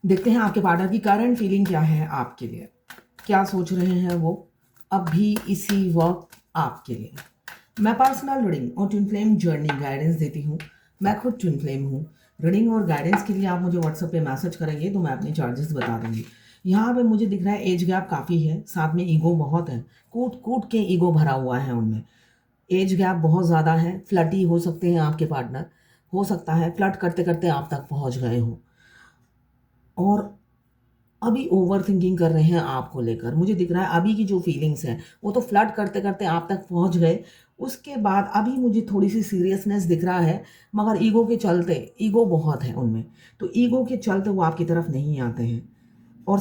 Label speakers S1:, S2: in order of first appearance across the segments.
S1: देखते हैं आपके पार्टनर की करंट फीलिंग क्या है आपके लिए, क्या सोच रहे हैं वो अभी इसी वक्त आपके लिए। मैं पर्सनल रीडिंग और ट्विन फ्लेम जर्नी गाइडेंस देती हूँ। मैं खुद ट्विन फ्लेम हूँ। रीडिंग और गाइडेंस के लिए आप मुझे व्हाट्सएप पे मैसेज करेंगे तो मैं अपने चार्जेस बता दूंगी। यहाँ पे मुझे दिख रहा है एज गैप काफ़ी है, साथ में ईगो बहुत है, कूट कूट के ईगो भरा हुआ है उनमें। एज गैप बहुत ज़्यादा है, फ्लटी हो सकते हैं आपके पार्टनर, हो सकता है फ्लर्ट करते करते आप तक पहुँच गए हो और अभी ओवर थिंकिंग कर रहे हैं आपको लेकर। मुझे दिख रहा है अभी की जो फीलिंग्स हैं वो तो फ्लर्ट करते करते आप तक पहुंच गए, उसके बाद अभी मुझे थोड़ी सी सीरियसनेस दिख रहा है, मगर ईगो के चलते, ईगो बहुत है उनमें, तो ईगो के चलते वो आपकी तरफ नहीं आते हैं। और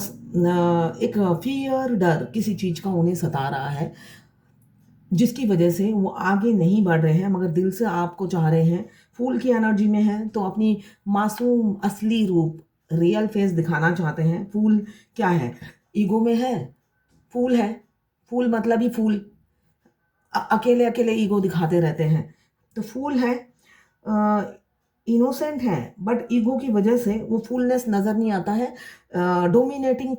S1: एक फियर, डर किसी चीज़ का उन्हें सता रहा है, जिसकी वजह से वो आगे नहीं बढ़ रहे हैं, मगर दिल से आपको चाह रहे हैं। फूल की एनर्जी में है तो अपनी मासूम असली रूप, रियल फेस दिखाना चाहते हैं। फूल क्या है, ईगो में है, फूल है, फूल मतलब ही फूल, अकेले अकेले ईगो दिखाते रहते हैं। तो फूल है, इनोसेंट है, बट ईगो की वजह से वो फुलनेस नज़र नहीं आता है। डोमिनेटिंग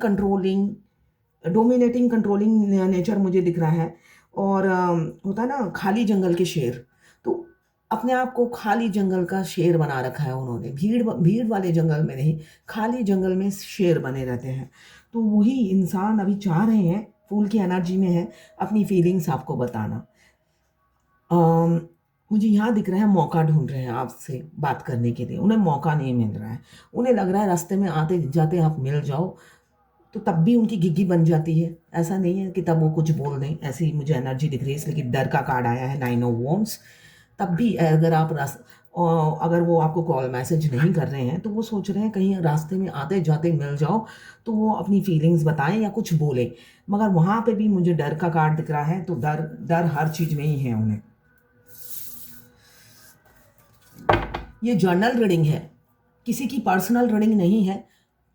S1: कंट्रोलिंग नेचर मुझे दिख रहा है। और होता है ना खाली जंगल के शेर, तो अपने आप को खाली जंगल का शेर बना रखा है उन्होंने। भीड़ भीड़ वाले जंगल में नहीं, खाली जंगल में शेर बने रहते हैं। तो वही इंसान अभी चाह रहे हैं, फूल की एनर्जी में है, अपनी फीलिंग्स आपको बताना। अम, मुझे यहाँ दिख रहा है मौका ढूंढ रहे हैं आपसे बात करने के लिए, उन्हें मौका नहीं मिल रहा है। उन्हें लग रहा है रास्ते में आते जाते आप मिल जाओ तो तब भी उनकी घिघी बन जाती है। ऐसा नहीं है कि तब वो कुछ बोल दें, ऐसी मुझे एनर्जी दिख रही है, इसलिए कि डर का कार्ड आया है, 9 ऑफ वॉन्ड्स। तब भी अगर आप अगर वो आपको कॉल मैसेज नहीं कर रहे हैं तो वो सोच रहे हैं कहीं रास्ते में आते जाते मिल जाओ तो वो अपनी फीलिंग्स बताएं या कुछ बोले। मगर वहाँ पे भी मुझे डर का कार्ड दिख रहा है, तो डर डर हर चीज़ में ही है उन्हें। ये जर्नल रीडिंग है, किसी की पर्सनल रीडिंग नहीं है,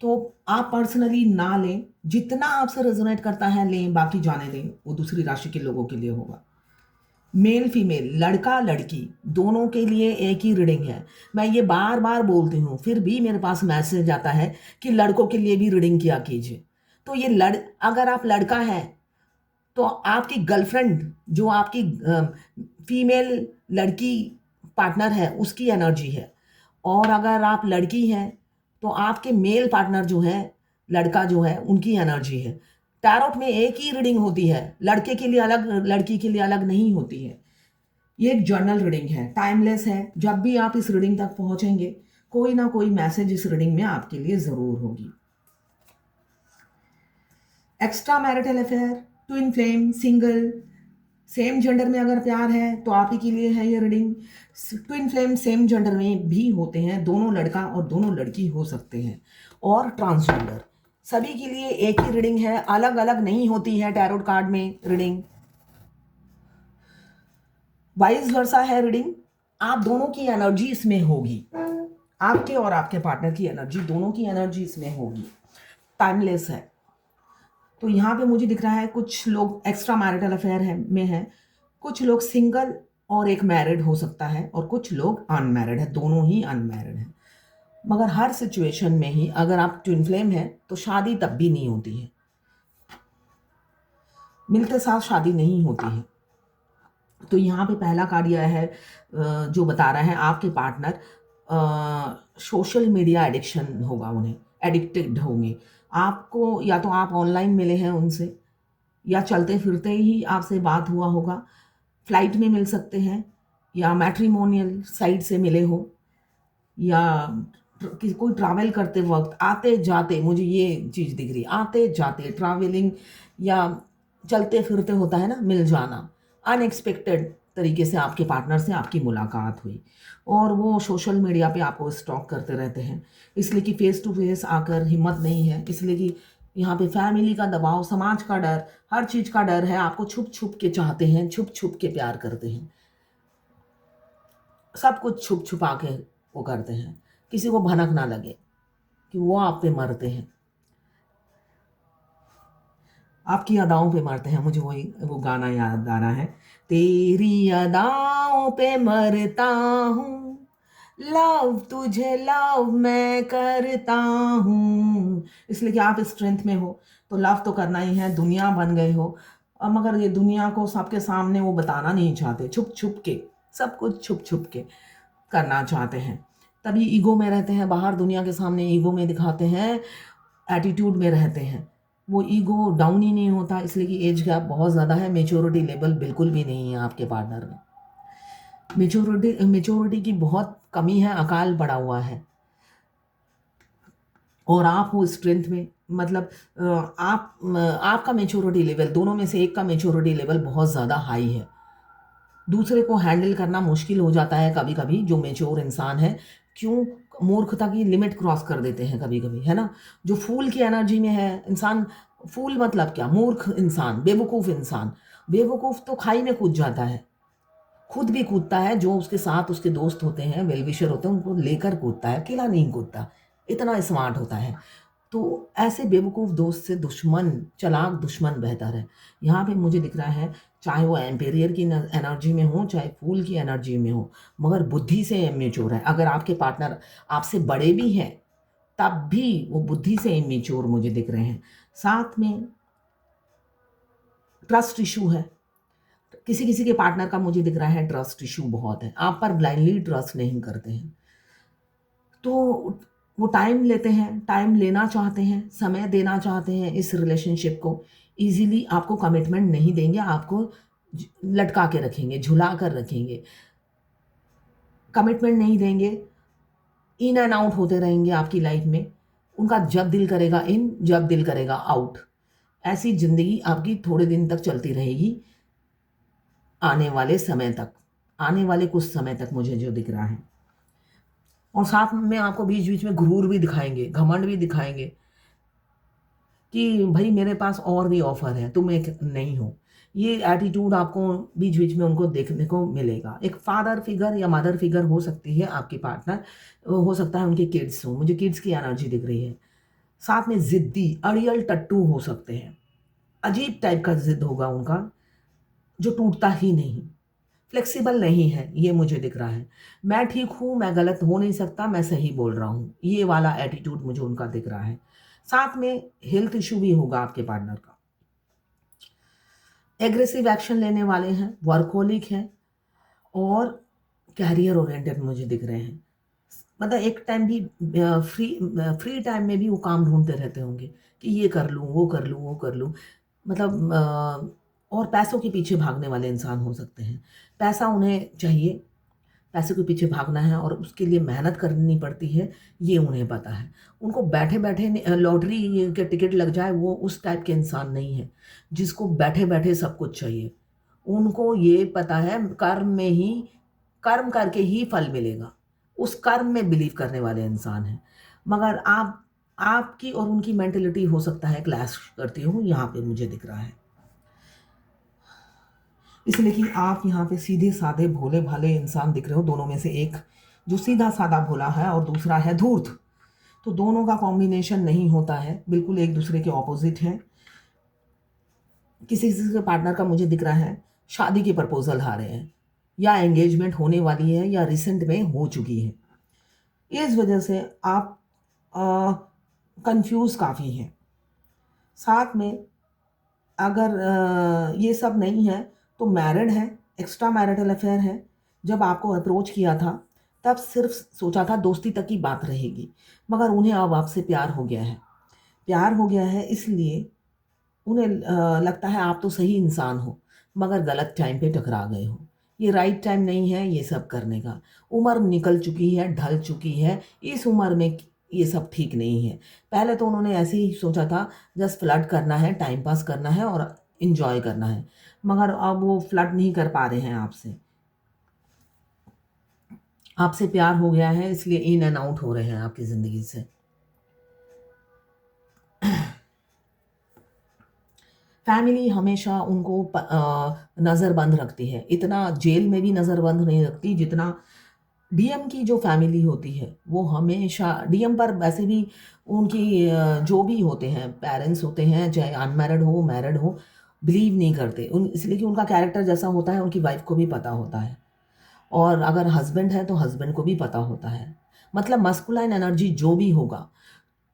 S1: तो आप पर्सनली ना लें। जितना आपसे रेजोनेट करता है लें, बाकी जाने दें, वो दूसरी राशि के लोगों के लिए होगा। मेल फीमेल, लड़का लड़की, दोनों के लिए एक ही रीडिंग है। मैं ये बार बार बोलती हूँ, फिर भी मेरे पास मैसेज आता है कि लड़कों के लिए भी रीडिंग किया कीजिए। तो ये अगर आप लड़का है तो आपकी गर्लफ्रेंड, जो आपकी फीमेल लड़की पार्टनर है, उसकी एनर्जी है। और अगर आप लड़की हैं तो आपके मेल पार्टनर जो है, लड़का जो है, उनकी एनर्जी है। टैरोट में एक ही रीडिंग होती है, लड़के के लिए अलग, लड़की के लिए अलग नहीं होती है। ये एक जर्नल रीडिंग है, टाइमलेस है। जब भी आप इस रीडिंग तक पहुंचेंगे, कोई ना कोई मैसेज इस रीडिंग में आपके लिए ज़रूर होगी। Extra marital affair, twin flame, single, same gender में अगर प्यार है तो आप ही के लिए है ये reading. Twin flame same gender में भी होते हैं, दोनों लड़का और दोनों लड़की हो सकते हैं। और ट्रांसजेंडर, सभी के लिए एक ही रीडिंग है, अलग अलग नहीं होती है टैरोट कार्ड में रीडिंग। वाइस वर्सा है रीडिंग, आप दोनों की एनर्जी इसमें होगी, आपके और आपके पार्टनर की एनर्जी, दोनों की एनर्जी इसमें होगी। टाइमलेस है। तो यहाँ पे मुझे दिख रहा है कुछ लोग एक्स्ट्रा मैरिटल अफेयर है में हैं, कुछ लोग सिंगल और एक मैरिड हो सकता है, और कुछ लोग अनमैरिड है, दोनों ही अनमैरिड हैं। मगर हर सिचुएशन में ही अगर आप ट्विन फ्लेम हैं तो शादी तब भी नहीं होती है, मिलते साथ शादी नहीं होती है। तो यहाँ पे पहला कार्ड यह है जो बता रहा है आपके पार्टनर सोशल मीडिया एडिक्शन होगा, उन्हें एडिक्टेड होंगे। आपको या तो आप ऑनलाइन मिले हैं उनसे, या चलते फिरते ही आपसे बात हुआ होगा, फ्लाइट में मिल सकते हैं, या मैट्रिमोनियल साइट से मिले हो, या कोई ट्रैवल करते वक्त आते जाते, मुझे ये चीज़ दिख रही, आते जाते ट्रैवलिंग, या चलते फिरते होता है ना मिल जाना, अनएक्सपेक्टेड तरीके से आपके पार्टनर से आपकी मुलाकात हुई। और वो सोशल मीडिया पे आपको स्टॉक करते रहते हैं, इसलिए कि फेस टू फेस आकर हिम्मत नहीं है, इसलिए कि यहाँ पे फैमिली का दबाव, समाज का डर, हर चीज़ का डर है। आपको छुप छुप के चाहते हैं, छुप छुप के प्यार करते हैं, सब कुछ छुप छुपा के वो करते हैं, किसी को भनक ना लगे कि वो आप पे मरते हैं, आपकी अदाओं पे मरते हैं। मुझे वही वो गाना याद आ रहा है, तेरी अदाओं पे मरता हूँ, लव तुझे लव मैं करता हूँ, इसलिए कि आप स्ट्रेंथ में हो तो लव तो करना ही है, दुनिया बन गए हो। मगर ये दुनिया को सबके सामने वो बताना नहीं चाहते, छुप छुप के, सब कुछ छुप छुप के करना चाहते हैं। तभी ईगो में रहते हैं, बाहर दुनिया के सामने ईगो में दिखाते हैं, एटीट्यूड में रहते हैं। वो ईगो डाउन ही नहीं होता, इसलिए कि एज गैप बहुत ज़्यादा है, मेच्योरिटी लेवल बिल्कुल भी नहीं है आपके पार्टनर में। मेच्योरिटी की बहुत कमी है, अकाल पड़ा हुआ है। और आप हो स्ट्रेंथ में, मतलब आपका मेच्योरिटी लेवल, दोनों में से एक का मेच्योरिटी लेवल बहुत ज़्यादा हाई है। दूसरे को हैंडल करना मुश्किल हो जाता है कभी कभी, जो मेच्योर इंसान है। क्यों? मूर्खता की लिमिट क्रॉस कर देते हैं कभी कभी, है ना। जो फूल की एनर्जी में है इंसान, फूल मतलब क्या, मूर्ख इंसान, बेवकूफ़ इंसान। बेवकूफ़ तो खाई में कूद जाता है, खुद भी कूदता है, जो उसके साथ उसके दोस्त होते हैं, वेल विशर होते हैं, उनको लेकर कूदता है, अकेला नहीं कूदता, इतना स्मार्ट होता है। तो ऐसे बेवकूफ़ दोस्त से दुश्मन, चालाक दुश्मन बेहतर है। यहाँ पे मुझे दिख रहा है, चाहे वो एम्पेरियर की एनर्जी में हो, चाहे फूल की एनर्जी में हो, मगर बुद्धि से इमेच्योर है। अगर आपके पार्टनर आपसे बड़े भी हैं, तब भी वो बुद्धि से इमेच्योर मुझे दिख रहे हैं। साथ में ट्रस्ट इशू है, किसी किसी के पार्टनर का मुझे दिख रहा है ट्रस्ट इशू बहुत है, आप पर ब्लाइंडली ट्रस्ट नहीं करते हैं। तो वो टाइम लेते हैं, टाइम लेना चाहते हैं, समय देना चाहते हैं इस रिलेशनशिप को। ईज़िली आपको कमिटमेंट नहीं देंगे, आपको लटका के रखेंगे, झुला कर रखेंगे, कमिटमेंट नहीं देंगे, इन एंड आउट होते रहेंगे आपकी लाइफ में। उनका जब दिल करेगा इन, जब दिल करेगा आउट। ऐसी ज़िंदगी आपकी थोड़े दिन तक चलती रहेगी, आने वाले समय तक, आने वाले कुछ समय तक मुझे जो दिख रहा है। और साथ में आपको बीच बीच में गुरूर भी दिखाएंगे, घमंड भी दिखाएंगे कि भाई मेरे पास और भी ऑफर है, तुम एक नहीं हो। ये एटीट्यूड आपको बीच बीच में उनको देखने को मिलेगा। एक फादर फिगर या मदर फिगर हो सकती है आपकी पार्टनर, हो सकता है उनके किड्स हो, मुझे किड्स की एनर्जी दिख रही है। साथ में ज़िद्दी अड़ियल टट्टू हो सकते हैं, अजीब टाइप का ज़िद होगा उनका, जो टूटता ही नहीं, फ्लेक्सिबल नहीं है, ये मुझे दिख रहा है। मैं ठीक हूँ, मैं गलत हो नहीं सकता, मैं सही बोल रहा हूँ, ये वाला एटीट्यूड मुझे उनका दिख रहा है। साथ में हेल्थ इशू भी होगा आपके पार्टनर का। एग्रेसिव एक्शन लेने वाले हैं, वर्कहोलिक हैं और कैरियर ओरिएंटेड मुझे दिख रहे हैं। मतलब एक टाइम भी फ्री टाइम में भी वो काम ढूँढते रहते होंगे कि ये कर लूँ, वो कर लूँ, वो कर लूँ। मतलब और पैसों के पीछे भागने वाले इंसान हो सकते हैं। पैसा उन्हें चाहिए, पैसे के पीछे भागना है और उसके लिए मेहनत करनी पड़ती है, ये उन्हें पता है। उनको बैठे-बैठे लॉटरी के टिकट लग जाए, वो उस टाइप के इंसान नहीं है, जिसको बैठे-बैठे सब कुछ चाहिए। उनको ये पता है कर्म करके ही फल मिलेगा। उस कर्म में बिलीव करने वाले इंसान हैं। मगर आपकी और उनकी मेंटालिटी हो सकता है क्लैश करती हो, यहाँ पे मुझे दिख रहा है। इसलिए कि आप यहाँ पे सीधे-साधे भोले-भाले इंसान दिख रहे हो, दोनों में से एक जो सीधा-साधा भोला है और दूसरा है धूर्त। तो दोनों का कॉम्बिनेशन नहीं होता है, बिल्कुल एक दूसरे के ऑपोजिट हैं। किसी-किसी के पार्टनर का मुझे दिख रहा है शादी के प्रपोज़ल आ रहे हैं, या एंगेजमेंट होने वाली है या रिसेंट में हो चुकी है। इस वजह से आप कन्फ्यूज़ काफ़ी हैं। साथ में अगर ये सब नहीं है तो मैरिड है, एक्स्ट्रा मैरिटल अफेयर है। जब आपको अप्रोच किया था तब सिर्फ सोचा था दोस्ती तक की बात रहेगी, मगर उन्हें अब आपसे प्यार हो गया है। प्यार हो गया है इसलिए उन्हें लगता है आप तो सही इंसान हो, मगर गलत टाइम पे टकरा गए हो। ये राइट टाइम नहीं है ये सब करने का। उम्र निकल चुकी है, ढल चुकी है, इस उम्र में ये सब ठीक नहीं है। पहले तो उन्होंने ऐसे ही सोचा था, जस्ट फ्लर्ट करना है, टाइम पास करना है और एन्जॉय करना है, मगर अब वो फ्लर्ट नहीं कर पा रहे हैं आपसे। आपसे प्यार हो गया है इसलिए इन एंड आउट हो रहे हैं आपकी ज़िंदगी से। फैमिली हमेशा उनको नज़रबंद रखती है, इतना जेल में भी नज़रबंद नहीं रखती जितना डीएम की जो फैमिली होती है, वो हमेशा डीएम पर वैसे भी उनकी जो भी होते हैं, पेरेंट्स होते हैं, चाहे अनमैरिड हो, मैरिड हो, बिलीव नहीं करते। इसलिए कि उनका कैरेक्टर जैसा होता है, उनकी वाइफ को भी पता होता है। और अगर हस्बैंड है तो हस्बैंड को भी पता होता है। मतलब मस्कुलाइन एनर्जी जो भी होगा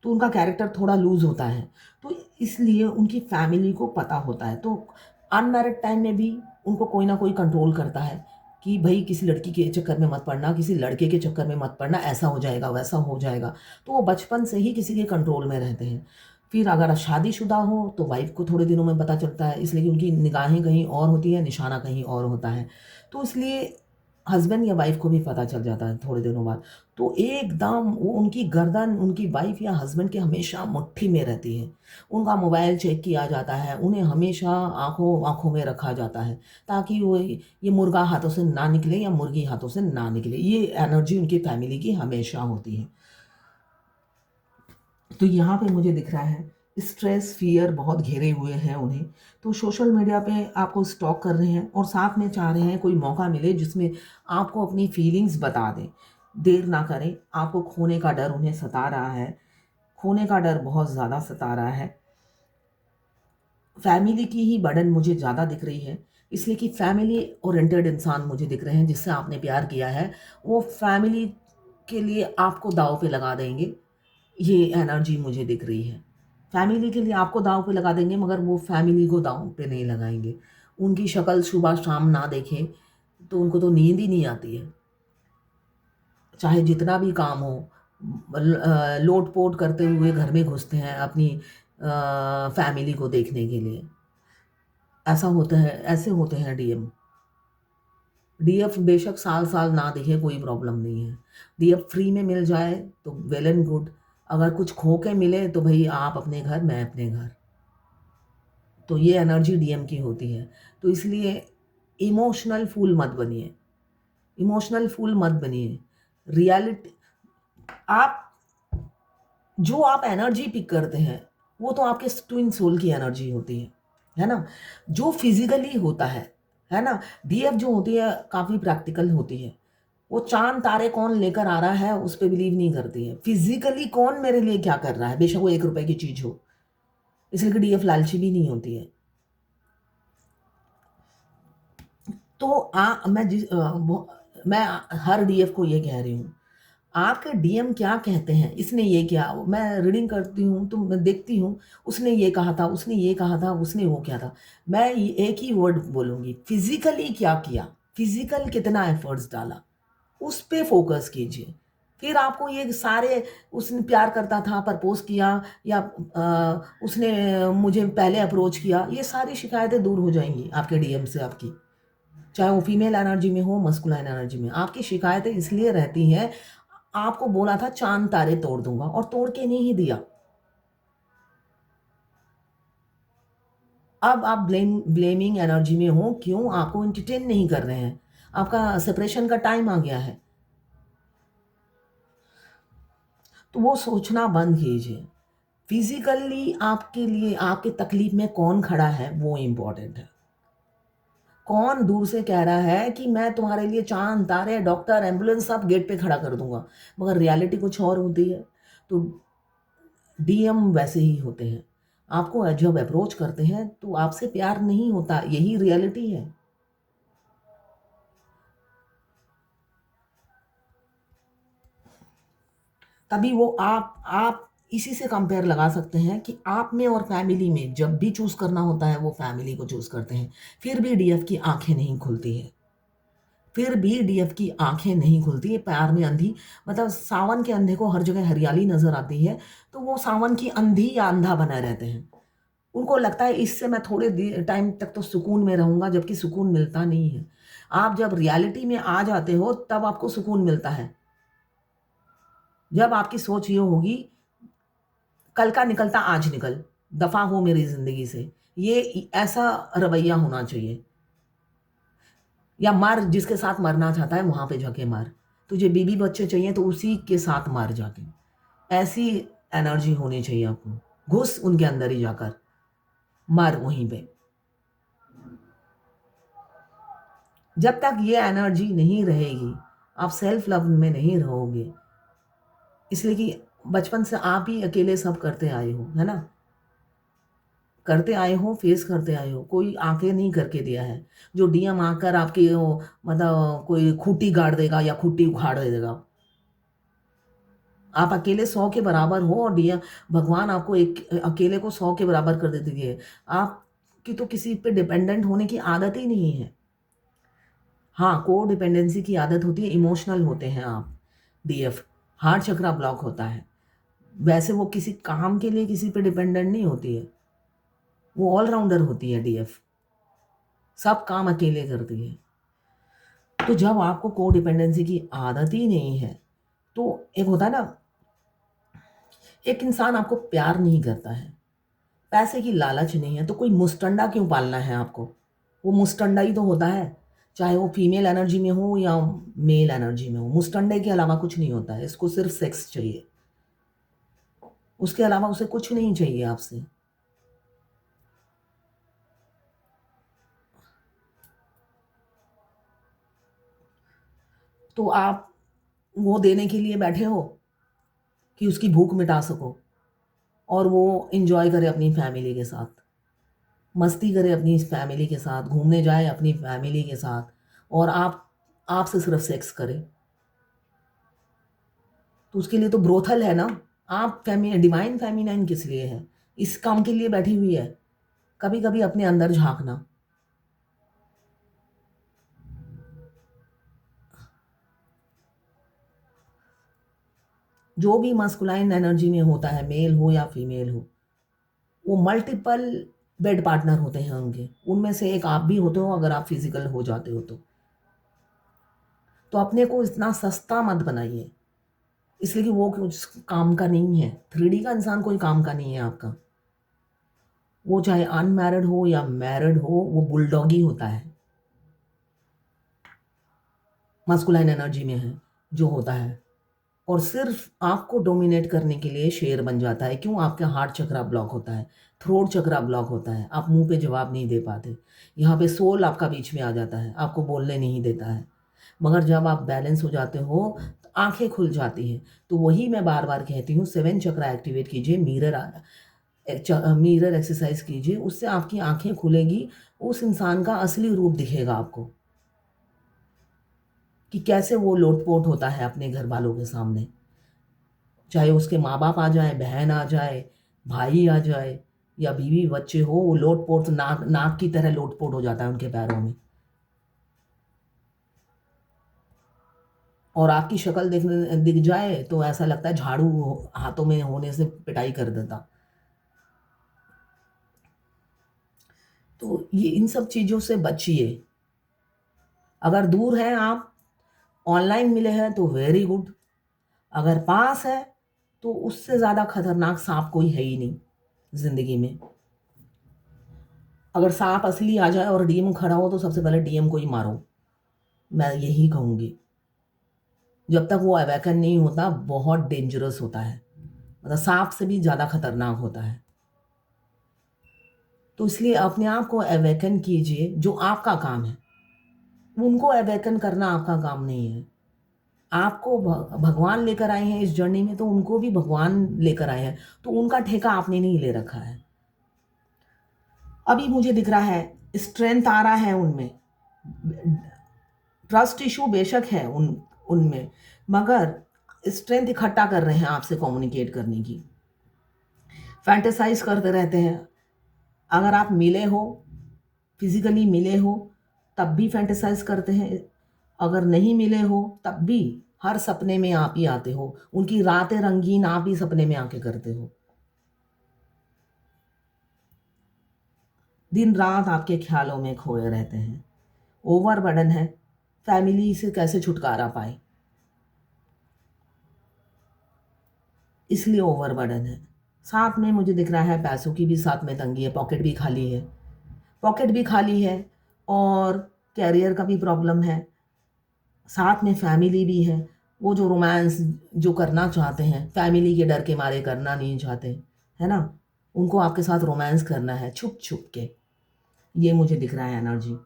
S1: तो उनका कैरेक्टर थोड़ा लूज होता है, तो इसलिए उनकी फैमिली को पता होता है। तो अनमैरिड टाइम में भी उनको कोई ना कोई कंट्रोल करता है कि भाई किसी लड़की के चक्कर में मत पड़ना, किसी लड़के के चक्कर में मत पड़ना, ऐसा हो जाएगा वैसा हो जाएगा। तो वो बचपन से ही किसी के कंट्रोल में रहते हैं। फिर अगर शादीशुदा हो तो वाइफ को थोड़े दिनों में पता चलता है, इसलिए कि उनकी निगाहें कहीं और होती है, निशाना कहीं और होता है। तो इसलिए हस्बैंड या वाइफ को भी पता चल जाता है थोड़े दिनों बाद। तो एकदम वो उनकी गर्दन उनकी वाइफ या हस्बैंड के हमेशा मुट्ठी में रहती है। उनका मोबाइल चेक किया जाता है, उन्हें हमेशा आँखों आँखों में रखा जाता है, ताकि वो ये मुर्गा हाथों से ना निकले या मुर्गी हाथों से ना निकले। ये एनर्जी उनकी फैमिली की हमेशा होती है। तो यहाँ पे मुझे दिख रहा है स्ट्रेस फियर बहुत घेरे हुए हैं उन्हें। तो सोशल मीडिया पे आपको स्टॉक कर रहे हैं और साथ में चाह रहे हैं कोई मौका मिले जिसमें आपको अपनी फीलिंग्स बता दें। देर ना करें, आपको खोने का डर उन्हें सता रहा है, खोने का डर बहुत ज़्यादा सता रहा है। फैमिली की ही बर्डन मुझे ज़्यादा दिख रही है, इसलिए कि फैमिली ओरिएंटेड इंसान मुझे दिख रहे हैं जिससे आपने प्यार किया है, वो फैमिली के लिए आपको दांव पे लगा देंगे। ये एनर्जी मुझे दिख रही है। फैमिली के लिए आपको दाँव पे लगा देंगे मगर वो फैमिली को दाँव पे नहीं लगाएँगे। उनकी शक्ल सुबह शाम ना देखें तो उनको तो नींद ही नहीं आती है। चाहे जितना भी काम हो, लोट-पोट करते हुए घर में घुसते हैं अपनी फैमिली को देखने के लिए। ऐसा होता है, ऐसे होते हैं डीएम। डीएफ बेशक साल-साल ना दिखे कोई प्रॉब्लम नहीं है। डीएफ फ्री में मिल जाए तो वेल एंड गुड, अगर कुछ खो के मिले तो भई आप अपने घर, मैं अपने घर। तो ये एनर्जी डीएम की होती है। तो इसलिए इमोशनल फूल मत बनिए, इमोशनल फूल मत बनिए। रियलिटी आप जो आप एनर्जी पिक करते हैं, वो तो आपके ट्विन सोल की एनर्जी होती है ना? जो फिज़िकली होता है ना? डीएफ जो होती है काफ़ी प्रैक्टिकल होती है। वो चाँद-तारे कौन लेकर आ रहा है उस पे बिलीव नहीं करती है। फिज़िकली कौन मेरे लिए क्या कर रहा है, बेशक वो ₹1 की चीज़ हो। इसलिए कि डीएफ लालची भी नहीं होती है। तो मैं हर डीएफ को ये कह रही हूँ, आपके डीएम क्या कहते हैं, इसने ये किया, मैं रीडिंग करती हूँ तो मैं देखती हूँ, उसने ये कहा था, उसने ये कहा था, उसने वो किया था। मैं ये एक ही वर्ड बोलूँगी, फिज़िकली क्या किया, फिज़िकल कितना एफर्ट्स डाला, उस पे फ़ोकस कीजिए। फिर आपको ये सारे उसने प्यार करता था, प्रपोज़ किया या उसने मुझे पहले अप्रोच किया, ये सारी शिकायतें दूर हो जाएँगी आपके डीएम से आपकी। चाहे वो फीमेल एनर्जी में हो, मस्कुलाइन एनर्जी में। आपकी शिकायतें इसलिए रहती हैं, आपको बोला था चाँद तारे तोड़ दूँगा और तोड़ के नहीं दिया। अब आप ब्लेमिंग एनर्जी में हो, क्यों आपको एंटरटेन नहीं कर रहे हैं। आपका सेपरेशन का टाइम आ गया है। तो वो सोचना बंद कीजिए। फिज़िकली आपके लिए आपकी तकलीफ़ में कौन खड़ा है, वो इम्पोर्टेंट है। कौन दूर से कह रहा है कि मैं तुम्हारे लिए चाँद, तारे, डॉक्टर, एम्बुलेंस सब गेट पे खड़ा कर दूँगा, मगर रियलिटी कुछ और होती है। तो डीएम वैसे ही होते हैं। आपको जब अप्रोच करते हैं तो आपसे प्यार नहीं होता, यही रियलिटी है। तभी वो आप इसी से कंपेयर लगा सकते हैं कि आप में और फैमिली में जब भी चूज़ करना होता है, वो फैमिली को चूज़ करते हैं। फिर भी डीएफ की आँखें नहीं खुलती हैं। फिर भी डीएफ की आँखें नहीं खुलती है, प्यार में अंधी मतलब सावन के अंधे को हर जगह हरियाली नज़र आती है, तो वो सावन की अंधी या अंधा बने रहते हैं। उनको लगता है इससे मैं थोड़े टाइम तक तो सुकून में रहूँगा, जबकि सुकून मिलता नहीं है। आप जब रियलिटी में आ जाते हो, तब आपको सुकून मिलता है। जब आपकी सोच ये होगी, कल का निकलता आज निकल, दफ़ा हो मेरी ज़िंदगी से। ये ऐसा रवैया होना चाहिए। या मर जिसके साथ मरना चाहता है वहाँ पे जाके मर। तुझे बीवी बच्चे चाहिए तो उसी के साथ मर जाके। ऐसी एनर्जी होनी चाहिए आपको। घुस उनके अंदर ही जाकर, मर वहीं पे। जब तक ये एनर्जी नहीं रहेगी, आप सेल्फ लव में नहीं रहोगे। इसलिए कि बचपन से आप ही अकेले सब करते आए हो, है ना? करते आए हो, फेस करते आए हो, कोई आके नहीं करके दिया है जो डीएम आकर आपकी मतलब कोई खूंटी गाड़ देगा या खूंटी उखाड़ देगा। आप अकेले 100 के बराबर हो और डीएम भगवान आपको एक अकेले को 100 के बराबर कर देती है। आपकी तो किसी पे डिपेंडेंट होने की आदत ही नहीं है। हाँ, कोडिपेंडेंसी की आदत होती है, इमोशनल होते हैं आप, डीएफ, हार्ट चक्रा ब्लॉक होता है। वैसे वो किसी काम के लिए किसी पे डिपेंडेंट नहीं होती है, वो ऑलराउंडर होती है डीएफ, सब काम अकेले करती है। तो जब आपको कोडिपेंडेंसी की आदत ही नहीं है, तो एक होता है ना, एक इंसान आपको प्यार नहीं करता है, पैसे की लालच नहीं है, तो कोई मुस्टंडा क्यों पालना है आपको? वो मुस्टंडा ही तो होता है, चाहे वो फीमेल एनर्जी में हो या मेल एनर्जी में हो। मुस्टंडे के अलावा कुछ नहीं होता है, इसको सिर्फ सेक्स चाहिए, उसके अलावा उसे कुछ नहीं चाहिए आपसे। तो आप वो देने के लिए बैठे हो कि उसकी भूख मिटा सको और वो एंजॉय करे अपनी फैमिली के साथ, मस्ती करे अपनी फैमिली के साथ, घूमने जाए अपनी फैमिली के साथ, और आप आपसे सिर्फ सेक्स करे। तो उसके लिए तो ब्रोथल है ना। आप डिवाइन फेमिनाइन किस लिए है? इस काम के लिए बैठी हुई है। कभी कभी अपने अंदर झांकना। जो भी मस्कुलाइन एनर्जी में होता है, मेल हो या फीमेल हो, वो मल्टीपल बेड पार्टनर होते हैं उनके, उनमें से एक आप भी होते हो अगर आप फिजिकल हो जाते हो तो अपने को इतना सस्ता मत बनाइए, इसलिए कि वो कुछ काम का नहीं है। 3D का इंसान कोई काम का नहीं है आपका। वो चाहे अनमैरिड हो या मैरिड हो, वो बुलडॉगी होता है, मस्कुलाइन एनर्जी में है जो होता है, और सिर्फ आपको डोमिनेट करने के लिए शेर बन जाता है। क्यों? आपका हार्ट चक्रा ब्लॉक होता है, थ्रोट चक्रा ब्लॉक होता है, आप मुंह पे जवाब नहीं दे पाते। यहाँ पे सोल आपका बीच में आ जाता है, आपको बोलने नहीं देता है। मगर जब आप बैलेंस हो जाते हो तो आंखें खुल जाती हैं। तो वही मैं बार बार कहती हूँ, 7 चक्रा एक्टिवेट कीजिए, मिरर एक्सरसाइज कीजिए, उससे आपकी आंखें खुलेगी, उस इंसान का असली रूप दिखेगा आपको कि कैसे वो लोटपोट होता है अपने घर वालों के सामने। चाहे उसके माँ बाप आ जाए, बहन आ जाए, भाई आ जाए या बीवी बच्चे हो, वो लोटपोट नाक नाक की तरह लोटपोट हो जाता है उनके पैरों में, और आपकी शक्ल देखने दिख जाए तो ऐसा लगता है झाड़ू हाथों में होने से पिटाई कर देता। तो ये इन सब चीज़ों से बचिए। अगर दूर हैं आप, ऑनलाइन मिले हैं तो वेरी गुड। अगर पास है तो उससे ज़्यादा खतरनाक सांप कोई है ही नहीं ज़िंदगी में। अगर सांप असली आ जाए और डीएम खड़ा हो तो सबसे पहले डीएम को ही मारो, मैं यही कहूँगी। जब तक वो अवेकन नहीं होता, बहुत डेंजरस होता है, मतलब सांप से भी ज़्यादा खतरनाक होता है। तो इसलिए अपने आप को अवेकन कीजिए, जो आपका काम है। उनको अवेकन करना आपका काम नहीं है। आपको भगवान लेकर आए हैं इस जर्नी में, तो उनको भी भगवान लेकर आए हैं, तो उनका ठेका आपने नहीं ले रखा है। अभी मुझे दिख रहा है स्ट्रेंथ आ रहा है उनमें, ट्रस्ट इशू बेशक है उनमें, मगर स्ट्रेंथ इकट्ठा कर रहे हैं आपसे कम्युनिकेट करने की, फैंटेसाइज करते रहते हैं। अगर आप मिले हो, फिजिकली मिले हो, तब भी फैंटेसाइज करते हैं। अगर नहीं मिले हो तब भी हर सपने में आप ही आते हो, उनकी रातें रंगीन आप ही सपने में आके करते हो। दिन रात आपके ख्यालों में खोए रहते हैं। ओवरबर्डन है, फैमिली से कैसे छुटकारा पाए, इसलिए ओवरबर्डन है। साथ में मुझे दिख रहा है पैसों की भी साथ में तंगी है, पॉकेट भी खाली है, पॉकेट भी खाली है, और कैरियर का भी प्रॉब्लम है, साथ में फैमिली भी है। वो जो रोमांस जो करना चाहते हैं, फैमिली के डर के मारे करना नहीं चाहते, है ना, उनको आपके साथ रोमांस करना है छुप छुप के। ये मुझे दिख रहा है एनर्जी,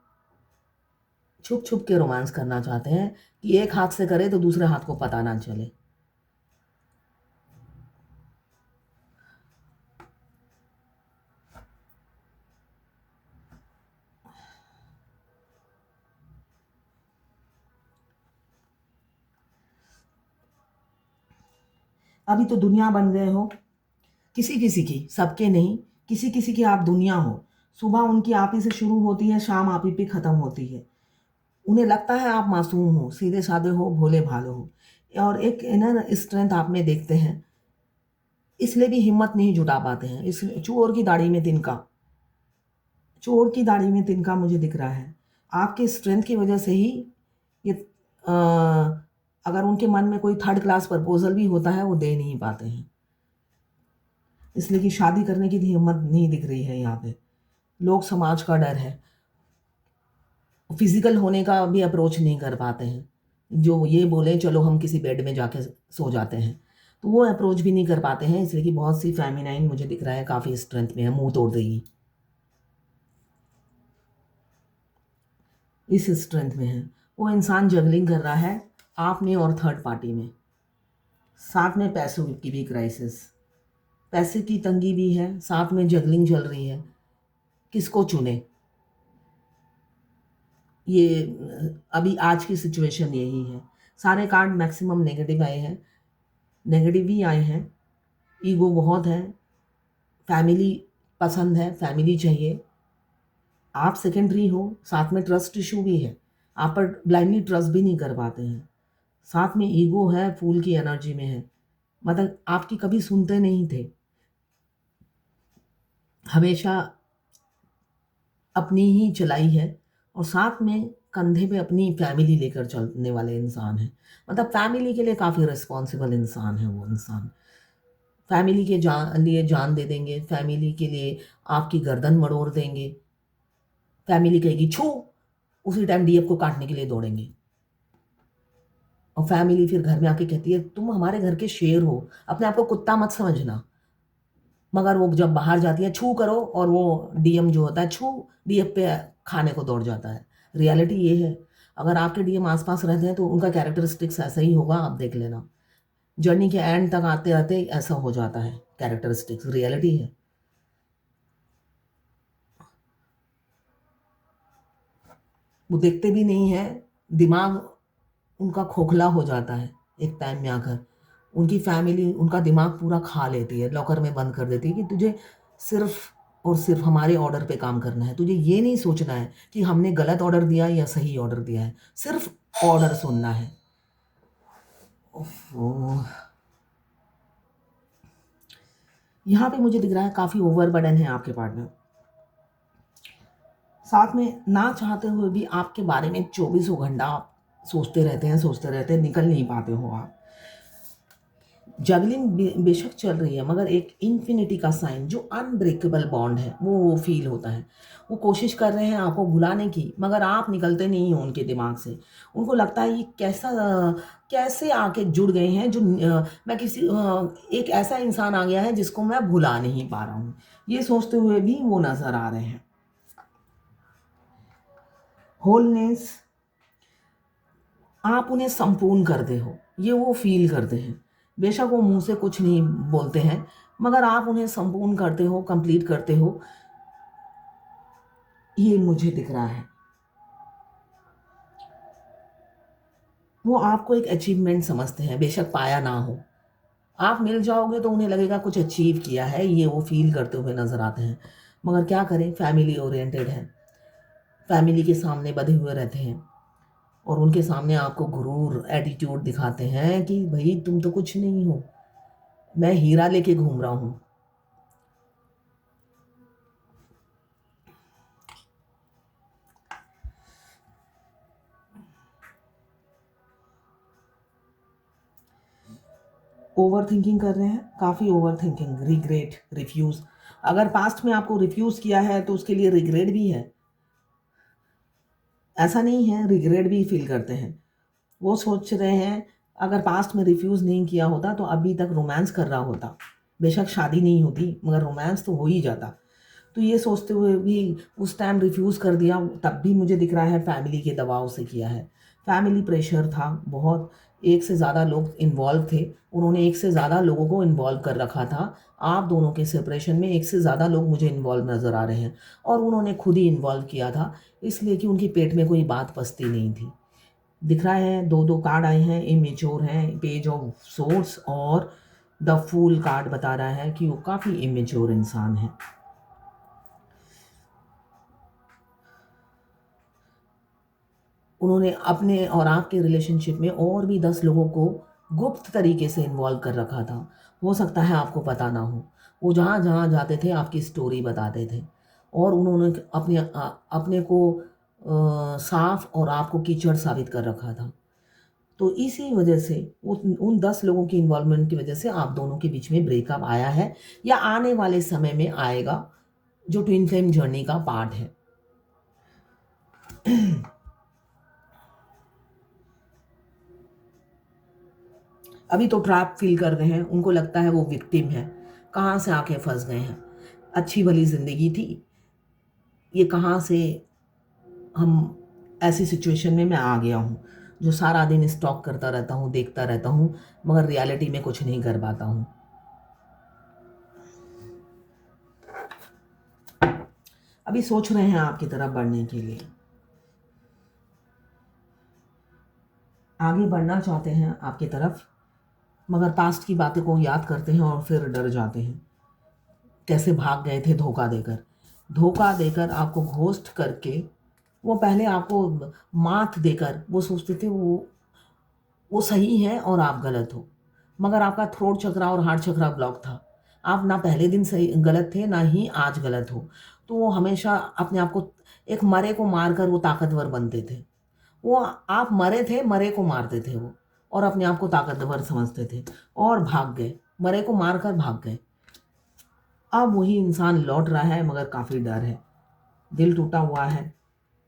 S1: छुप छुप के रोमांस करना चाहते हैं कि एक हाथ से करे तो दूसरे हाथ को पता ना चले। अभी तो दुनिया बन गए हो, किसी किसी की, सबके नहीं, किसी किसी की आप दुनिया हो। सुबह उनकी आप ही से शुरू होती है, शाम आप ही पे ख़त्म होती है। उन्हें लगता है आप मासूम हो, सीधे साधे हो, भोले भाले हो, और एक इनर स्ट्रेंथ आप में देखते हैं, इसलिए भी हिम्मत नहीं जुटा पाते हैं। इस चोर की दाढ़ी में तिनका, चोर की दाढ़ी में तिनका मुझे दिख रहा है। आपके स्ट्रेंथ की वजह से ही ये अगर उनके मन में कोई थर्ड क्लास प्रपोजल भी होता है वो दे नहीं पाते हैं, इसलिए कि शादी करने की भी हिम्मत नहीं दिख रही है यहाँ पे। लोग समाज का डर है, फिजिकल होने का भी अप्रोच नहीं कर पाते हैं। जो ये बोले चलो हम किसी बेड में जाके सो जाते हैं, तो वो अप्रोच भी नहीं कर पाते हैं, इसलिए कि बहुत सी फेमिनाइन मुझे दिख रहा है काफ़ी स्ट्रेंथ में है, मुंह तोड़ देगी, इस स्ट्रेंथ में है। वो इंसान जगलिंग कर रहा है आप में और थर्ड पार्टी में, साथ में पैसों की भी क्राइसिस, पैसे की तंगी भी है, साथ में जगलिंग चल रही है। किसको चुने, ये अभी आज की सिचुएशन यही है। सारे कार्ड मैक्सिमम नेगेटिव आए हैं, नेगेटिव ही आए हैं। ईगो बहुत है, फैमिली पसंद है, फैमिली चाहिए, आप सेकेंडरी हो, साथ में ट्रस्ट इशू भी है, आप पर ब्लाइंडली ट्रस्ट भी नहीं कर पाते हैं, साथ में ईगो है, फूल की एनर्जी में है, मतलब आपकी कभी सुनते नहीं थे, हमेशा अपनी ही चलाई है, और साथ में कंधे पे अपनी फैमिली लेकर चलने वाले इंसान हैं। मतलब फैमिली के लिए काफ़ी रिस्पॉन्सिबल इंसान है वो इंसान, फैमिली के लिए जान दे देंगे, फैमिली के लिए आपकी गर्दन मड़ोड़ देंगे, फैमिली कहेगी छू, उसी टाइम डीएफ को काटने के लिए दौड़ेंगे, और फैमिली फिर घर में आके कहती है तुम हमारे घर के शेर हो, अपने आप को कुत्ता मत समझना, मगर वो जब बाहर जाती है छू करो और वो डीएम जो होता है छू, डीएफ पे खाने को दौड़ जाता है। रियलिटी ये है, अगर आपके डीएम आसपास रहते हैं तो उनका कैरेक्टरिस्टिक्स ऐसा ही होगा, आप देख लेना, जर्नी के एंड तक आते आते ऐसा हो जाता है, कैरेक्टरिस्टिक्स रियलिटी है। वो देखते भी नहीं है, दिमाग उनका खोखला हो जाता है एक टाइम में आकर, उनकी फैमिली उनका दिमाग पूरा खा लेती है, लॉकर में बंद कर देती है कि तुझे सिर्फ और सिर्फ हमारे ऑर्डर पे काम करना है, तुझे ये नहीं सोचना है कि हमने गलत ऑर्डर दिया या सही ऑर्डर दिया है, सिर्फ ऑर्डर सुनना है। ओह, यहाँ पे मुझे दिख रहा है काफ़ी ओवरबर्डन है आपके पार्टनर, साथ में ना चाहते हुए भी आपके बारे में चौबीसों घंटा आप सोचते रहते हैं, निकल नहीं पाते हो आप। जगलिंग बेशक चल रही है, मगर एक इन्फिनिटी का साइन जो अनब्रेकेबल बॉन्ड है वो फील होता है। वो कोशिश कर रहे हैं आपको भुलाने की, मगर आप निकलते नहीं हो उनके दिमाग से। उनको लगता है ये कैसे आके जुड़ गए हैं, जो मैं एक ऐसा इंसान आ गया है जिसको मैं भुला नहीं पा रहा हूँ, ये सोचते हुए भी वो नज़र आ रहे हैं। होलनेस, आप उन्हें संपूर्ण करते हो, ये वो फील करते हैं, बेशक वो मुंह से कुछ नहीं बोलते हैं, मगर आप उन्हें संपूर्ण करते हो, कंप्लीट करते हो, ये मुझे दिख रहा है। वो आपको एक अचीवमेंट समझते हैं, बेशक पाया ना हो, आप मिल जाओगे तो उन्हें लगेगा कुछ अचीव किया है, ये वो फील करते हुए नजर आते हैं। मगर क्या करें, फैमिली ओरिएंटेड है, फैमिली के सामने बंधे हुए रहते हैं, और उनके सामने आपको गुरूर एटीट्यूड दिखाते हैं कि भाई तुम तो कुछ नहीं हो, मैं हीरा लेके घूम रहा हूँ। ओवर थिंकिंग कर रहे हैं, काफ़ी ओवर थिंकिंग, रिग्रेट, रिफ्यूज़, अगर पास्ट में आपको रिफ्यूज़ किया है तो उसके लिए रिग्रेट भी है, ऐसा नहीं है, रिग्रेट भी फील करते हैं। वो सोच रहे हैं अगर पास्ट में रिफ्यूज़ नहीं किया होता तो अभी तक रोमांस कर रहा होता, बेशक शादी नहीं होती मगर रोमांस तो हो ही जाता। तो ये सोचते हुए भी उस टाइम रिफ्यूज़ कर दिया, तब भी मुझे दिख रहा है फैमिली के दबाव से किया है, फैमिली प्रेशर था बहुत, एक से ज़्यादा लोग इन्वॉल्व थे, उन्होंने एक से ज़्यादा लोगों को इन्वॉल्व कर रखा था, आप दोनों के सेपरेशन में एक से ज़्यादा लोग मुझे इन्वॉल्व नज़र आ रहे हैं, और उन्होंने खुद ही इन्वॉल्व किया था, इसलिए कि उनके पेट में कोई बात पचती नहीं थी। दिख रहा है दो दो कार्ड आए हैं, इमेच्योर हैं, पेज ऑफ सोर्स और द फूल कार्ड बता रहा है कि वो काफ़ी इमेच्योर इंसान है। उन्होंने अपने और आपके रिलेशनशिप में और भी 10 लोगों को गुप्त तरीके से इन्वॉल्व कर रखा था। हो सकता है आपको पता ना हो। वो जहाँ-जहाँ जाते थे आपकी स्टोरी बताते थे और उन्होंने अपने को साफ़ और आपको कीचड़ साबित कर रखा था। तो इसी वजह से उन 10 लोगों की इन्वॉल्वमेंट की वजह से आप दोनों के बीच में ब्रेकअप आया है या आने वाले समय में आएगा, जो ट्विन फ्लेम जर्नी का पार्ट है। अभी तो ट्रैप फील कर रहे हैं, उनको लगता है वो विक्टिम है, कहाँ से आके फंस गए हैं। अच्छी भली ज़िंदगी थी, ये कहाँ से हम ऐसी सिचुएशन में मैं आ गया हूँ, जो सारा दिन स्टॉक करता रहता हूँ, देखता रहता हूँ, मगर रियलिटी में कुछ नहीं कर पाता हूँ। अभी सोच रहे हैं आपकी तरफ बढ़ने के लिए, आगे बढ़ना चाहते हैं आपकी तरफ, मगर पास्ट की बातें को याद करते हैं और फिर डर जाते हैं। कैसे भाग गए थे धोखा देकर आपको घोस्ट करके, वो पहले आपको मात देकर वो सोचते थे वो सही है और आप गलत हो, मगर आपका थ्रोट चक्रा और हार्ट चक्रा ब्लॉक था। आप ना पहले दिन सही गलत थे, ना ही आज गलत हो। तो वो हमेशा अपने आप को, एक मरे को मारकर वो ताकतवर बनते थे। वो आप मरे थे, मरे को मारते थे वो, और अपने आप को ताकतवर समझते थे और भाग गए, मरे को मारकर भाग गए। अब वही इंसान लौट रहा है, मगर काफ़ी डर है, दिल टूटा हुआ है,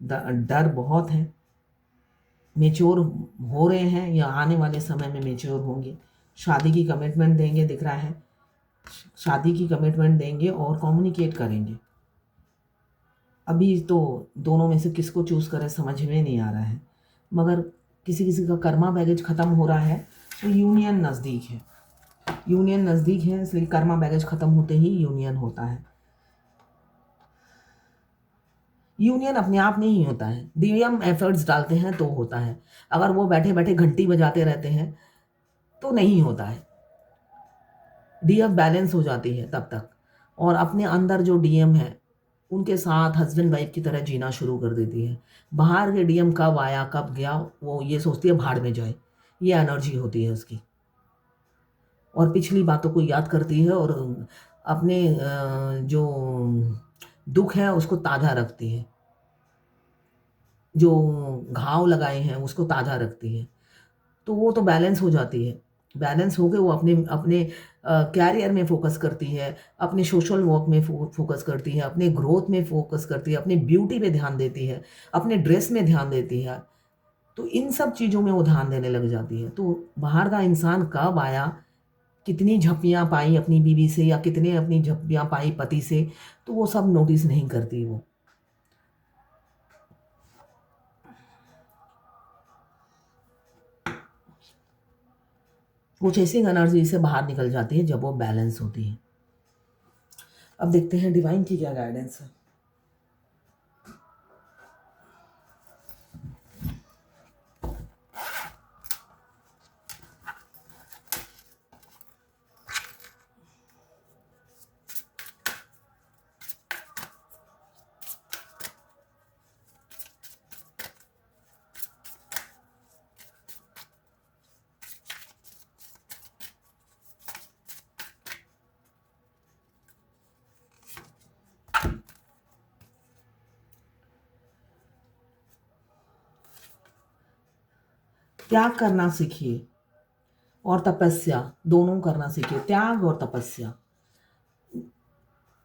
S1: डर बहुत है। मेच्योर हो रहे हैं या आने वाले समय में मेच्योर होंगे, शादी की कमिटमेंट देंगे दिख रहा है, शादी की कमिटमेंट देंगे और कम्युनिकेट करेंगे। अभी तो दोनों में से किसको चूज़ करें समझ में नहीं आ रहा है, मगर किसी किसी का कर्मा बैगेज ख़त्म हो रहा है, तो यूनियन नज़दीक है। यूनियन नज़दीक है, इसलिए कर्मा बैगेज ख़त्म होते ही यूनियन होता है। यूनियन अपने आप नहीं होता है, डीएम एफर्ट्स डालते हैं तो होता है। अगर वो बैठे बैठे घंटी बजाते रहते हैं तो नहीं होता है। डीएफ बैलेंस हो जाती है तब तक, और अपने अंदर जो डीएम है उनके साथ हस्बैंड वाइफ की तरह जीना शुरू कर देती है। बाहर के डीएम कब आया कब गया वो ये सोचती है भाड़ में जाए, ये एनर्जी होती है उसकी, और पिछली बातों को याद करती है और अपने जो दुख है उसको ताज़ा रखती है, जो घाव लगाए हैं उसको ताज़ा रखती है। तो वो तो बैलेंस हो जाती है। बैलेंस होके वो अपने अपने कैरियर में फ़ोकस करती है, अपने सोशल वर्क में फ़ोकस करती है, अपने ग्रोथ में फ़ोकस करती है, अपनी ब्यूटी पे ध्यान देती है, अपने ड्रेस में ध्यान देती है। तो इन सब चीज़ों में वो ध्यान देने लग जाती है। तो बाहर का इंसान कब आया, कितनी झप्पियाँ पाई अपनी बीवी से या कितने अपनी झप्पियाँ पाई पति से, तो वो सब नोटिस नहीं करती वो। वो चेसिंग एनर्जी से बाहर निकल जाती है जब वो बैलेंस होती है। अब देखते हैं डिवाइन की क्या गाइडेंस है। त्याग करना सीखिए और तपस्या, दोनों करना सीखिए, त्याग और तपस्या।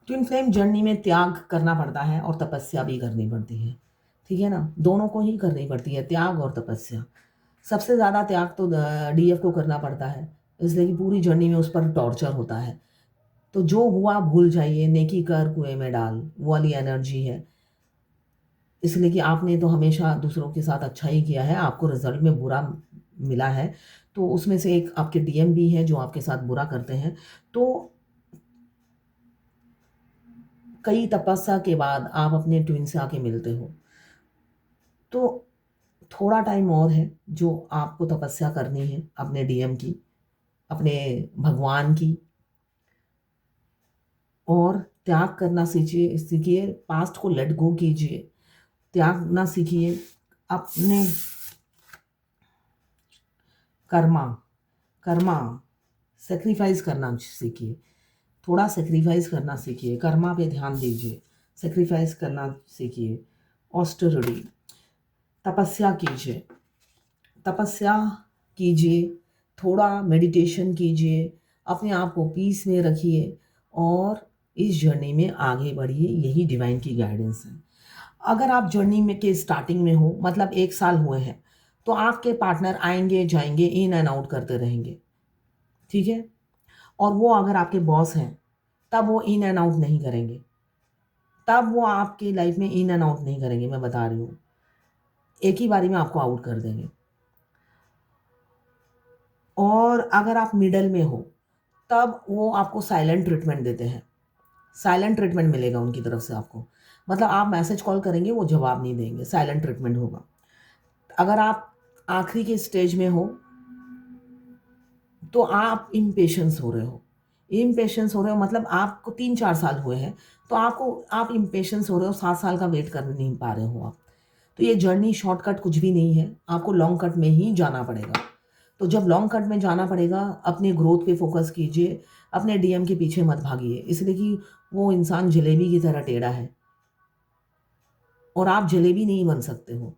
S1: ट्विन फ्लेम जर्नी में त्याग करना पड़ता है और तपस्या भी करनी पड़ती है, ठीक है ना? दोनों को ही करनी पड़ती है, त्याग और तपस्या। सबसे ज़्यादा त्याग तो डीएफ को करना पड़ता है, इसलिए कि पूरी जर्नी में उस पर टॉर्चर होता है। तो जो हुआ भूल जाइए, नेकी कर कुएं में डाल, वो वाली एनर्जी है। इसलिए कि आपने तो हमेशा दूसरों के साथ अच्छा ही किया है, आपको रिज़ल्ट में बुरा मिला है, तो उसमें से एक आपके डीएम भी हैं जो आपके साथ बुरा करते हैं। तो कई तपस्या के बाद आप अपने ट्विन से आके मिलते हो। तो थोड़ा टाइम और है जो आपको तपस्या करनी है अपने डीएम की। अपने भगवान की, और त्याग करना सीखिए सीखिए, पास्ट को लेट गो कीजिए, त्यागना सीखिए, अपने कर्मा कर्मा सेक्रीफाइस करना सीखिए, थोड़ा सेक्रीफाइस करना सीखिए, कर्मा पे ध्यान दीजिए, सेक्रीफाइस करना सीखिए, ऑस्टेरिटी, तपस्या कीजिए, तपस्या कीजिए, थोड़ा मेडिटेशन कीजिए, अपने आप को पीस में रखिए और इस जर्नी में आगे बढ़िए। यही डिवाइन की गाइडेंस है। अगर आप जर्नी में के स्टार्टिंग में हो, मतलब 1 साल हुए हैं, तो आपके पार्टनर आएंगे जाएंगे, इन एंड आउट करते रहेंगे, ठीक है। और वो अगर आपके बॉस हैं, तब वो इन एंड आउट नहीं करेंगे, तब वो आपकी लाइफ में इन एंड आउट नहीं करेंगे, मैं बता रही हूँ, एक ही बारी में आपको आउट कर देंगे। और अगर आप मिडल में हो, तब वो आपको साइलेंट ट्रीटमेंट देते हैं, साइलेंट ट्रीटमेंट मिलेगा उनकी तरफ से आपको, मतलब आप मैसेज कॉल करेंगे वो जवाब नहीं देंगे, साइलेंट ट्रीटमेंट होगा। अगर आप आखिरी के स्टेज में हो, तो आप इम्पेशेंस हो रहे हो, इम्पेशेंस हो रहे हो, मतलब आपको 3-4 साल हुए हैं, तो आप इम्पेशेंस हो रहे हो, 7 साल का वेट कर नहीं पा रहे हो आप। तो ये जर्नी शॉर्टकट कुछ भी नहीं है, आपको लॉन्ग कट में ही जाना पड़ेगा। तो जब लॉन्ग कट में जाना पड़ेगा, अपने ग्रोथ पे फोकस कीजिए, अपने डीएम के पीछे मत भागिए, इसलिए कि वो इंसान जलेबी की तरह टेढ़ा है और आप जलेबी नहीं बन सकते हो,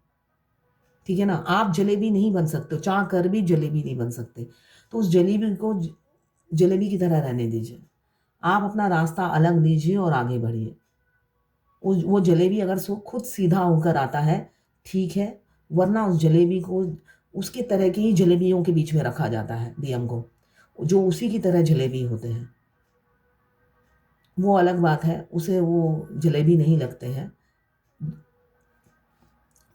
S1: ठीक है ना। आप जलेबी नहीं बन सकते हो, चाह कर भी जलेबी नहीं बन सकते। तो उस जलेबी को जलेबी की तरह रहने दीजिए, आप अपना रास्ता अलग लीजिए और आगे बढ़िए। वो जलेबी अगर खुद सीधा होकर आता है, ठीक है, वरना उस जलेबी को उसकी तरह की ही जलेबियों के बीच में रखा जाता है डीएम को, जो उसी की तरह जलेबी होते हैं, वो अलग बात है, उसे वो जलेबी नहीं लगते हैं,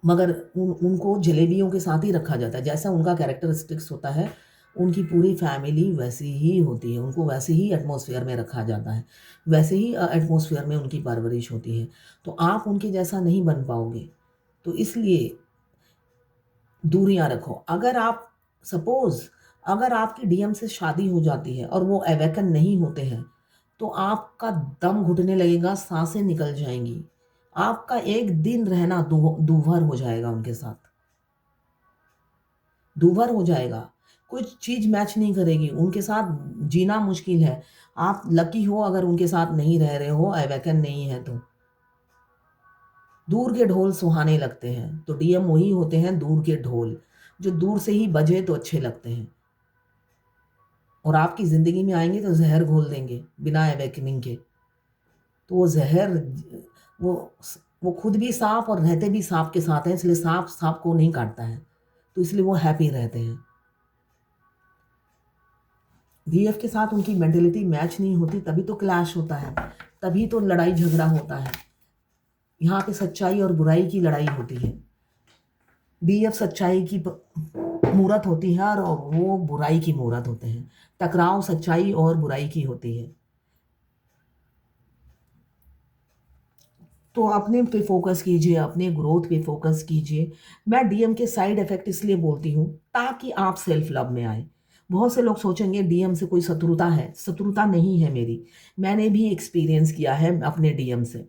S1: मगर उनको जलेबियों के साथ ही रखा जाता है। जैसा उनका कैरेक्टरिस्टिक्स होता है, उनकी पूरी फैमिली वैसी ही होती है, उनको वैसे ही एटमॉस्फेयर में रखा जाता है, वैसे ही एटमॉस्फेयर में उनकी परवरिश होती है। तो आप उनके जैसा नहीं बन पाओगे, तो इसलिए दूरियां रखो। अगर आप सपोज अगर आपकी डीएम से शादी हो जाती है और वो अवेकन नहीं होते हैं, तो आपका दम घुटने लगेगा, सांसें निकल जाएंगी, आपका एक दिन रहना दूभर हो जाएगा, उनके साथ दूभर हो जाएगा, कुछ चीज मैच नहीं करेगी, उनके साथ जीना मुश्किल है। आप लकी हो अगर उनके साथ नहीं रह रहे हो, अवेकन नहीं है तो। दूर के ढोल सुहाने लगते हैं, तो डीएम वही होते हैं, दूर के ढोल, जो दूर से ही बजे तो अच्छे लगते हैं, और आपकी ज़िंदगी में आएंगे तो जहर घोल देंगे बिना अवेकनिंग के। तो वो जहर, वो वो खुद भी सांप और रहते भी सांप के साथ हैं, इसलिए सांप सांप को नहीं काटता है, तो इसलिए वो हैप्पी रहते हैं। डीएफ के साथ उनकी मेंटेलिटी मैच नहीं होती, तभी तो क्लैश होता है, तभी तो लड़ाई झगड़ा होता है। यहाँ पे सच्चाई और बुराई की लड़ाई होती है। डीएफ सच्चाई की मूरत होती है और वो बुराई की मूरत होते हैं। टकराव सच्चाई और बुराई की होती है। तो अपने पे फोकस कीजिए, अपने ग्रोथ पे फोकस कीजिए। मैं डीएम के साइड इफेक्ट इसलिए बोलती हूँ ताकि आप सेल्फ लव में आए। बहुत से लोग सोचेंगे डीएम से कोई शत्रुता है, शत्रुता नहीं है मेरी। मैंने भी एक्सपीरियंस किया है अपने डीएम से,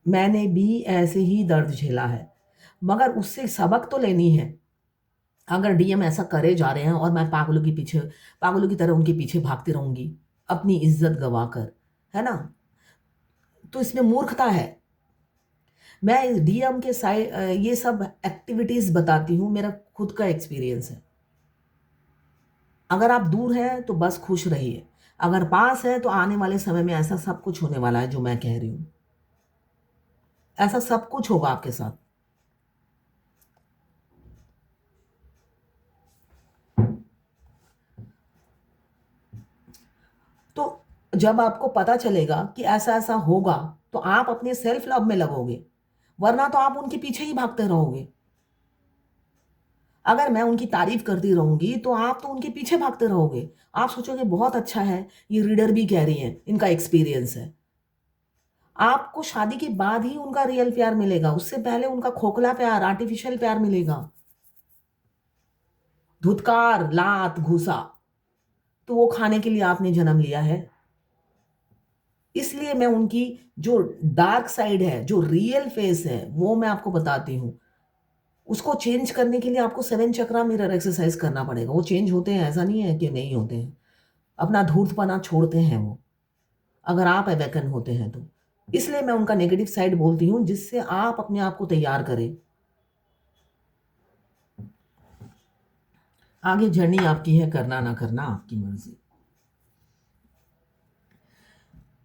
S1: मैंने भी ऐसे ही दर्द झेला है, मगर उससे सबक तो लेनी है। अगर डीएम ऐसा करे जा रहे हैं और मैं पागलों की तरह उनके पीछे भागती रहूंगी, अपनी इज्जत गवाकर, है ना, तो इसमें मूर्खता है। मैं इस डीएम के साइड ये सब एक्टिविटीज बताती हूँ, मेरा खुद का एक्सपीरियंस है। अगर आप दूर हैं तो बस खुश रहिए, अगर पास है तो आने वाले समय में ऐसा सब कुछ होने वाला है जो मैं कह रही हूँ, ऐसा सब कुछ होगा आपके साथ। तो जब आपको पता चलेगा कि ऐसा ऐसा होगा, तो आप अपने सेल्फ लव में लगोगे, वरना तो आप उनके पीछे ही भागते रहोगे। अगर मैं उनकी तारीफ करती रहूंगी तो आप तो उनके पीछे भागते रहोगे, आप सोचोगे बहुत अच्छा है, ये रीडर भी कह रही है, इनका एक्सपीरियंस है। आपको शादी के बाद ही उनका रियल प्यार मिलेगा, उससे पहले उनका खोखला प्यार, आर्टिफिशियल प्यार मिलेगा, धुतकार, लात, घूसा। तो वो खाने के लिए आपने जन्म लिया है। इसलिए मैं उनकी जो डार्क साइड है, जो रियल फेस है, वो मैं आपको बताती हूँ। उसको चेंज करने के लिए आपको 7 चक्रा मिरर एक्सरसाइज करना पड़ेगा। वो चेंज होते हैं, ऐसा नहीं है कि नहीं होते हैं। अपना धूर्तपना छोड़ते हैं वो, अगर आप अवेकन होते हैं तो। इसलिए मैं उनका नेगेटिव साइड बोलती हूँ, जिससे आप अपने आप को तैयार करें। आगे जर्नी आपकी है, करना ना करना आपकी मर्जी।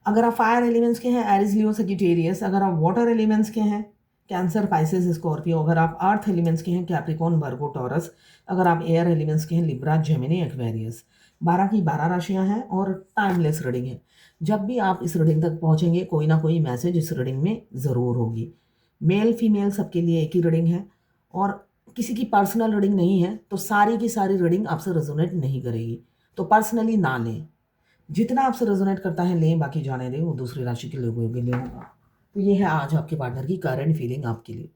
S1: अगर आप फायर एलिमेंट्स के हैं, एरिस, लियो, सजिटेरियस। अगर आप वाटर एलिमेंट्स के हैं, कैंसर, पाइसेस, स्कॉर्पियो। अगर आप अर्थ एलिमेंट्स के हैं, कैप्रिकॉर्न, वर्गो, टॉरस। अगर आप एयर एलिमेंट्स के हैं, लिब्रा, जेमिनी, एक्वेरियस। 12 की 12 राशियां हैं और टाइमलेस रीडिंग है। जब भी आप इस रीडिंग तक पहुंचेंगे, कोई ना कोई मैसेज इस रीडिंग में ज़रूर होगी। मेल फीमेल सबके लिए एक ही रीडिंग है और किसी की पर्सनल रीडिंग नहीं है, तो सारी की सारी रीडिंग आपसे रेजोनेट नहीं करेगी, तो पर्सनली ना लें। जितना आपसे रेजोनेट करता है लें, बाकी जाने दें, वो दूसरी राशि के लोगों के लिए होगा। तो ये है आज आपके पार्टनर की करंट फीलिंग आपके लिए।